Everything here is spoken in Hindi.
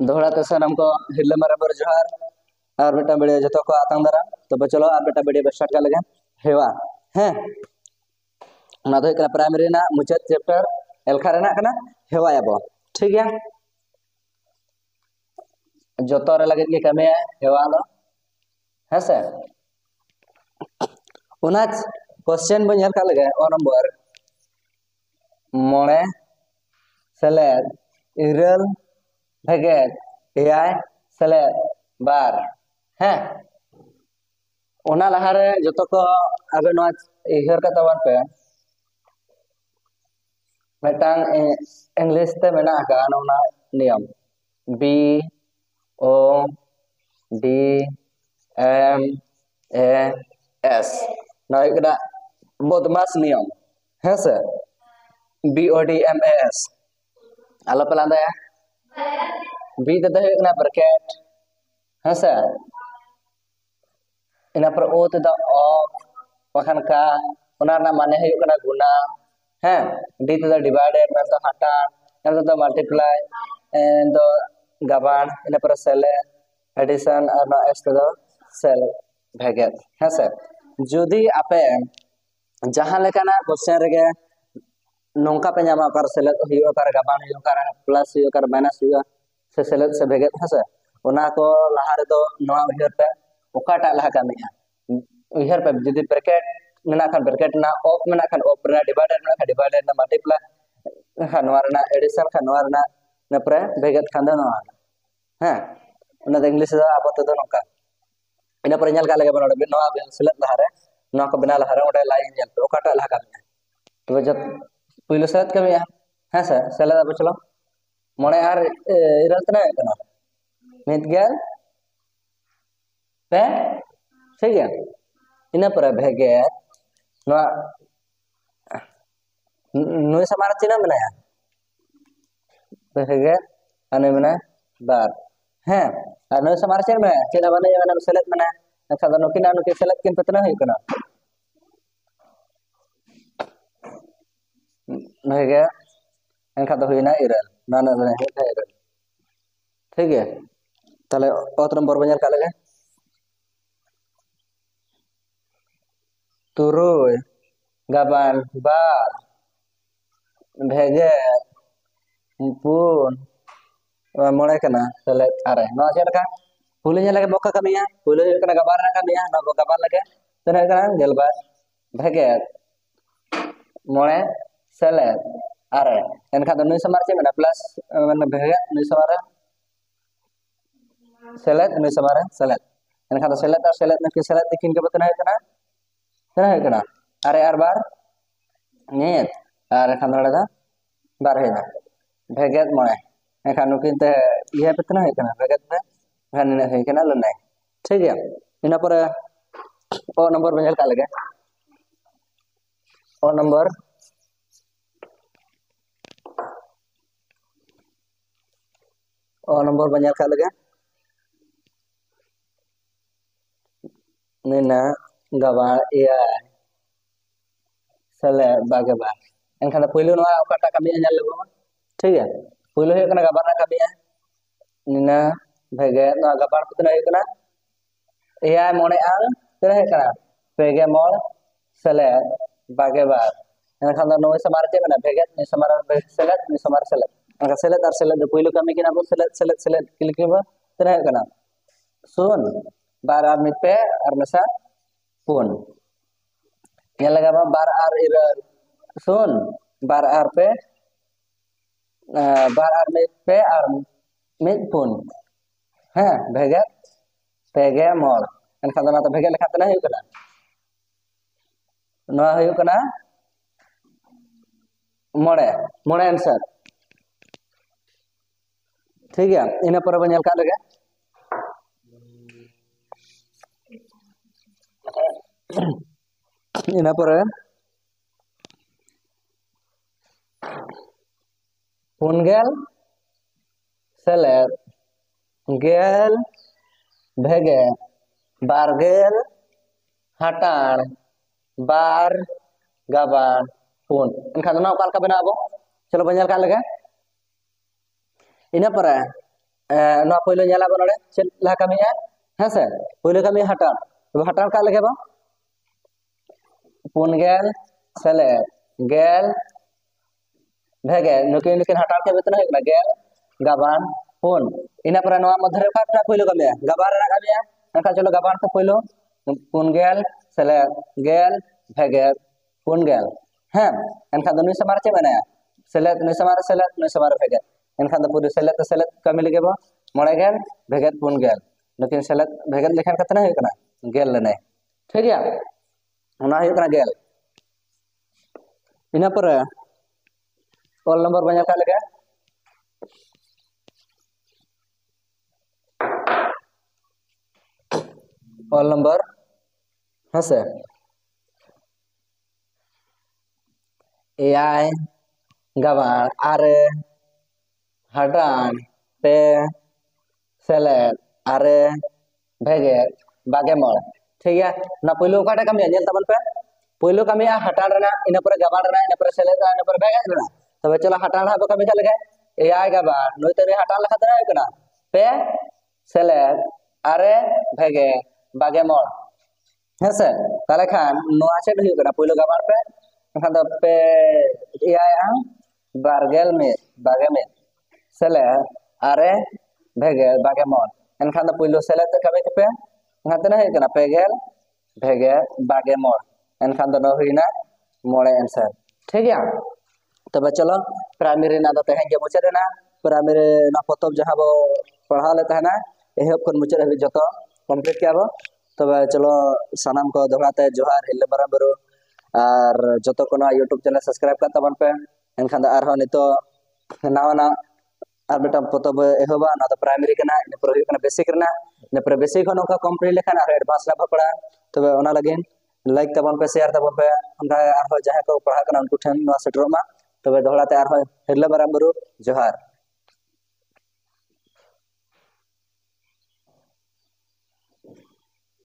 दोहरा ते सानम को हिरले बराबर जोहार और बेटा वीडियो जो को आतंग दारा तो चलो और बेटा वीडियो स्टार्ट कर लगे हेवा हैं ना तो प्राइमरी ना मुचाद चैप्टर एलखा रेना कना हेवा याबो ठीक है जो तो लगे के कमे हेवा दो है से उनाच क्वेश्चन बन का लगे ओ नंबर मोड़े सेलेद इरल भेगेद एआई सेलेद बार हैं ओना लहारे जो को अबे नो इहर का तवन पे मेटांग इंग्लिश ते मेना का नोना नियम बी ओ डी एम ए एस ना एकदा बदमाश नियम है से बी ओ डी एम ए एस आलो पेलांदा या बी ते ना ब्रैकेट है से ina पर ओ ते दा ऑफ वखन का ओना ना माने है कना गुना है डी ते दा डिवाइडेड में तो हटा एन तो मल्टीप्लाई एंड द गबान ina पर सेले एडिशन और ना एस तो सेल भेगेत है से जदी आपे जहां लेकाना क्वेश्चन रेगे नोंका पे नामा कर सेलेक्ट हुई कर गबान हुई कर प्लस हुई कर माइनस हुई से सेलेक्ट से भेगेत है से ओना को लहा रे दो नोआ उहर पे ओकाटा लहा कामिया उहर पे जदी ब्रैकेट मेना खान ब्रैकेट ना ऑफ मेना खान ऑफ ना डिवाइडेड ना मल्टीप्लाई खानवार ना एडिशन खानवार ना नपरे भेगेत खान दो हां ओना इंग्लिश दा अब तो नोका ina पर nyal का लगे बनोड नोआ सेलेक्ट लहा रे नोआ को बना लहा रे ओडे लाइन nyal पे ओकाटा लहा कामिया तो जब पहले सेलेक्ट कामिया हां सर सेलेक्ट अब चलो मोने आर इरल तना कना मित गेल पे ठीक है ina पर भेगे नोआ नुय समार चिना मनाया भेगे अने मना बार हैं और नुय समार चिना में चिना बने या सेलेक्ट मना अच्छा तो नुकिना नुकि सेलेक्ट किन पतना है कना भेगे एनखा तो हुईना इरल ना ना है इरल ठीक है ताले और नंबर बन का लगे तुरुय गबान बार भेगे पुन मोड़े कना तले अरे नो चेलका पुले ने लगे बोका कमिया पुले कना गबार ना कमिया ना बोका गबार लगे तने कना गेलबा भेगे मोड़े सेले अरे एनखा तो नुय समार चे मेना प्लस मन भेगे नुय समार सेलेक्ट नुय समार सेलेक्ट एनखा तो सेलेक्ट और सेलेक्ट ने सेलेक्ट दिकिन के बतना है कना अरे आर बार नीत अरे खानड़ा दा बार है ना भेगेत मोए एखा नुकिन ते ये बतना है कना भेगेत पे घन है कना लने ठीक है ina पर ओ नंबर बन का लगे ओ नंबर बन का लगे नीना गवा एआई सले बागे बार एनखान पहले नोआ ओकाटा कमी ñal लेबो ठीक है पहले है कना गबार ना कमी नीना भेगे नोआ गबार पतना है कना एआई मोने आल तेरे है कना भेगे मोल सले बागे बार एनखान नोए समार चे बना भेगे नि समार सेलेक्ट नि समार सेलेक्ट एनखा सेलेक्ट और सेलेक्ट पहले कमी किना बो सेलेक्ट क्लिक केबो तेरे है कना सुन बार आर मित पे और मसा पुन ये लगा बार आर इरल सुन बार आर पे बार आर मित पे और मित पुन हैं भेगे पेगे मोल एनखा ना तो भेगे लेखा तना है कना नोआ है कना मोड़े मोड़े आंसर ठीक है ina पर बन का लगे ina पर पुनगेल सेलेक्ट गेल भेगे बारगेल हटान बार गबान पुन इनखान ना काल का बनाबो चलो बन का लगे ina पर ᱱᱚᱣᱟ ᱯᱳᱭᱞᱳ ᱧᱮᱞᱟᱵᱚᱱ ᱱᱚᱰᱮ ᱪᱮᱫ ᱞᱟᱦᱟ ᱠᱟᱹᱢᱤᱭᱟ ᱦᱮᱸ ᱥᱮ ᱯᱳᱭᱞᱳ ᱠᱟᱹᱢᱤ ᱦᱟᱴᱟᱬ ᱛᱚᱵᱮ ᱦᱟᱴᱟᱬ ᱠᱟᱜ ᱞᱮᱜᱮ ᱵᱚᱱ 50 ᱥᱮᱞᱮᱫ 10 ᱵᱷᱮᱜᱮᱫ ᱱᱩᱠᱤᱱ ᱦᱟᱴᱟᱬ ᱠᱮᱫ ᱛᱤᱱᱟᱹᱜ ᱦᱩᱭᱩᱜ ᱠᱟᱱᱟ 10 ᱜᱟᱵᱟᱱ 4 ᱤᱱᱟᱹ ᱯᱚᱨᱮ ᱱᱚᱣᱟ ᱢᱚᱫᱽᱫᱷᱮ ᱨᱮ ᱚᱠᱟᱴᱟᱜ ᱯᱳᱭᱞᱳ ᱠᱟᱹᱢᱤᱭᱟ ᱜᱟᱵᱟᱱ ᱨᱮᱱᱟᱜ ᱠᱟᱹᱢᱤᱭᱟ ᱮᱱᱠᱷᱟᱱ ᱪᱚᱞᱚ ᱜᱟᱵᱟᱱ ᱛᱮ ᱯᱳᱭᱞᱳ 50 ᱥᱮᱞᱮᱫ 10 ᱵᱷᱮᱜᱮᱫ 50 ᱦᱮᱸ ᱮᱱᱠᱷᱟन ᱫᱚ ᱱᱩᱭ ᱥᱟᱢᱟᱝ ᱨᱮ ᱪᱮᱫ ᱢᱮᱱᱟᱭᱟ ᱥᱮᱞᱮᱫ ᱱᱩᱭ ᱥᱟᱢᱟᱝ ᱨᱮ ᱥᱮᱞᱮᱫ ᱱᱩᱭ ᱥᱟᱢᱟᱝ ᱨᱮ ᱵᱷᱮᱜᱮᱫ ᱮᱱᱠᱷᱟन ᱫᱚ ᱯᱩᱨᱟᱹ ᱥᱮᱞᱮᱫ ᱛᱮ ᱥᱮᱞᱮᱫ ᱠᱟᱹᱢᱤ ᱞᱮᱜᱮ ᱵᱚ 9 ᱵᱷᱮᱜᱮᱫ 50 ᱱᱩᱠᱤᱱ ᱥᱮᱞᱮᱫ ᱵᱷᱮᱜᱮᱫ ᱞᱮᱠᱷᱟᱱ ᱠᱟᱛᱮ ᱦᱩᱭᱩᱜ ᱠᱟᱱᱟ 10 ᱞᱮᱱᱟᱭ ᱴᱷᱤक ᱜᱮᱭᱟ ᱚᱱᱟ ᱦᱩᱭᱩᱜ ᱠᱟᱱᱟ 10 ᱤᱱᱟᱹ ᱯᱚᱨᱮ ᱚᱞ नंबर ᱵᱟᱹᱧ ᱟᱠᱟᱫ ᱞᱮᱜᱮ ऑल नंबर हाँ से एआई गवान आरे हटान पे सेलेद आरे भेगे बागे मल ठीक है ना पहिलो काटा कमी है तबन पे पहिलो कमी है हटान रना इना पर गवान रना इना पर सेलेद इना पर भेगे रना तबे चलो हटान हा कमी का लगे एआई गवान नोय तरे हटान लखा तरा कना पे सेलेद आरे भेगे बागे मल हेसे ताले खान नोआ चेक हुई कना पहिलो गवान पे एखान दो पे एआई आम बागे में सेले आरे भेगे बागे मल एनखान दो पहिलो सेले ते कबे पे एखान तने हुई कना पेगेल भेगे बागे मल एनखान दो हुईना मोड़े आंसर ठीक है तबे चलो प्राइमरी ना दो तहन के मुचे देना प्राइमरी ना पतब जहां बो पढ़ा लेता है ना एहब कोन मुचे हबी जतो कंप्लीट किया बो तबे चलो सनाम को दोहराते जोहार हिल बराम बरो और जतो को यूट्यूब चैनल सब्सक्राइब कर तबन पे एनखान द आरो नितो नावना और बेटा पतब एहबा ना तो प्राइमरी कना इन पर हुई कना बेसिक रना इन पर बेसिक हो नका कंप्लीट लेखान और एडवांस ला पड़ा तबे ओना लगिन लाइक तबन पे शेयर तबन पे उनका आरो जहां को पढ़ा कना उनको ठन सेटरमा तबे दोहराते आरो हिल बराम बरो जोहार।